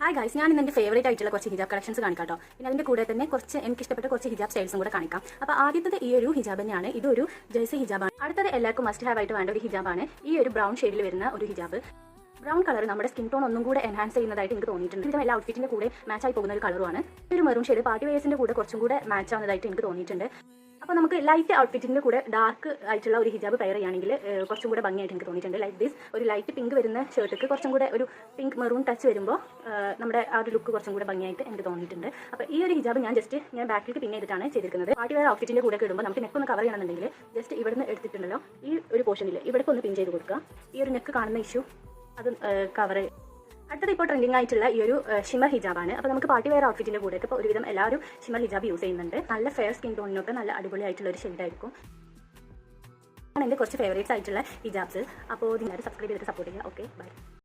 Hi guys, ഞാൻ ഇന്ന് എൻ്റെ ഫേവറേറ്റ് ആയിട്ടുള്ള കുറച്ച് ഹിജാബ് കളക്ഷൻസ് കാണിക്കാം കേട്ടോ. പിന്നെ അതിൻ്റെ കൂടെ തന്നെ കുറച്ച് എനിക്ക് ഇഷ്ടപ്പെട്ട കുറച്ച് ഹിജാബ് സ്റ്റൈൽസും കൂടെ കാണിക്കാം. അപ്പോൾ ആദ്യത്തെ ഈ ഒരു ഹിജാബ് തന്നെയാണ്. ഇതൊരു ജേഴ്സി ഹിജാബാണ്. അടുത്തത് എല്ലാവർക്കും മസ്റ്റ് ഹാവ് ആയിട്ട് വേണ്ട ഒരു ഹിജാബാണ്. ഈ ഒരു ബ്രൗൺ ഷെയ്ഡിൽ വരുന്ന ഒരു ഹിജാബ്. ബ്രൗൺ കളർ നമ്മുടെ സ്കിൻ ടോൺ ഒന്നും കൂടെ എൻഹാൻസ് ചെയ്യുന്നതായിട്ട് എനിക്ക് തോന്നിയിട്ടുണ്ട്. ഇത് എല്ലാ ഔട്ട്ഫിറ്റിൻ്റെ കൂടെ മാച്ച് ആയി പോകുന്ന ഒരു കളറുമാണ്. ഒരു മെറൂൺ ഷെയ്ഡ് പാർട്ടി വെയർസിൻ്റെ കൂടെ കുറച്ചും കൂടെ മാച്ച് ആവുന്നതായിട്ട് എനിക്ക് തോന്നിയിട്ടുണ്ട്. അപ്പോൾ നമുക്ക് ലൈറ്റ് ഔട്ട്ഫിറ്റിൻ്റെ കൂടെ ഡാർക്ക് ആയിട്ടുള്ള ഒരു ഹിജാബ് പെയർ ചെയ്യുകയാണെങ്കിൽ കുറച്ചും കൂടെ ഭംഗിയായിട്ട് എനിക്ക് തോന്നിയിട്ടുണ്ട്. ലൈക്ക് ദിസ് ഒരു ലൈറ്റ് പിങ്ക് വരുന്ന ഷർട്ടിക്ക് കുറച്ചും കൂടെ ഒരു പിങ്ക് മെറൂൺ ടച്ച് വരുമ്പോൾ നമ്മുടെ ആ ഒരു ലുക്ക് കുറച്ചും കൂടെ ഭംഗിയായിട്ട് എനിക്ക് തോന്നിയിട്ടുണ്ട്. അപ്പോൾ ഈ ഒരു ഹിജാബ് ഞാൻ ബാക്കിലേക്ക് പിൻ ചെയ്തിട്ടാണ് ചെയ്തിരിക്കുന്നത്. പാർട്ടി വെയർ ഔട്ട്ഫിറ്റിൻ്റെ കൂടെ ഇടുമ്പോൾ നമുക്ക് നെക്ക് ഒന്ന് കവർ ചെയ്യണമെന്നുണ്ടെങ്കിൽ ജസ്റ്റ് ഇവിടുന്ന് എടുത്തിട്ടുണ്ടല്ലോ ഈ ഒരു പോർഷനിൽ ഇവിടേക്ക് ഒന്ന് പിൻ ചെയ്ത് കൊടുക്കുക. ഈ ഒരു നെക്ക് കാണുന്ന ഇഷ്യൂ അത് കവർ. അടുത്തത് ഇപ്പോൾ ട്രെൻഡിങ് ആയിട്ടുള്ള ഈ ഒരു ഷിമർ ഹിജാബാണ്. അപ്പോൾ നമുക്ക് പാർട്ടി വെയർ ഔട്ട്ഫിറ്റിൻ്റെ കൂടെ ഇപ്പോൾ ഒരുവിധം എല്ലാവരും ഷിമർ ഹിജാബ് യൂസ് ചെയ്യുന്നുണ്ട്. നല്ല ഫെയർ സ്കിൻ ടോണിനൊക്കെ നല്ല അടിപൊളിയായിട്ടുള്ള ഒരു ഷെയ്ഡായിരിക്കും. ആണ് എൻ്റെ കുറച്ച് ഫേവറേറ്റ്സ് ആയിട്ടുള്ള ഹിജാബ്സ്. അപ്പോൾ നിങ്ങൾ സബ്സ്ക്രൈബ് ചെയ്തിട്ട് സപ്പോർട്ട് ചെയ്യുക. Okay, by.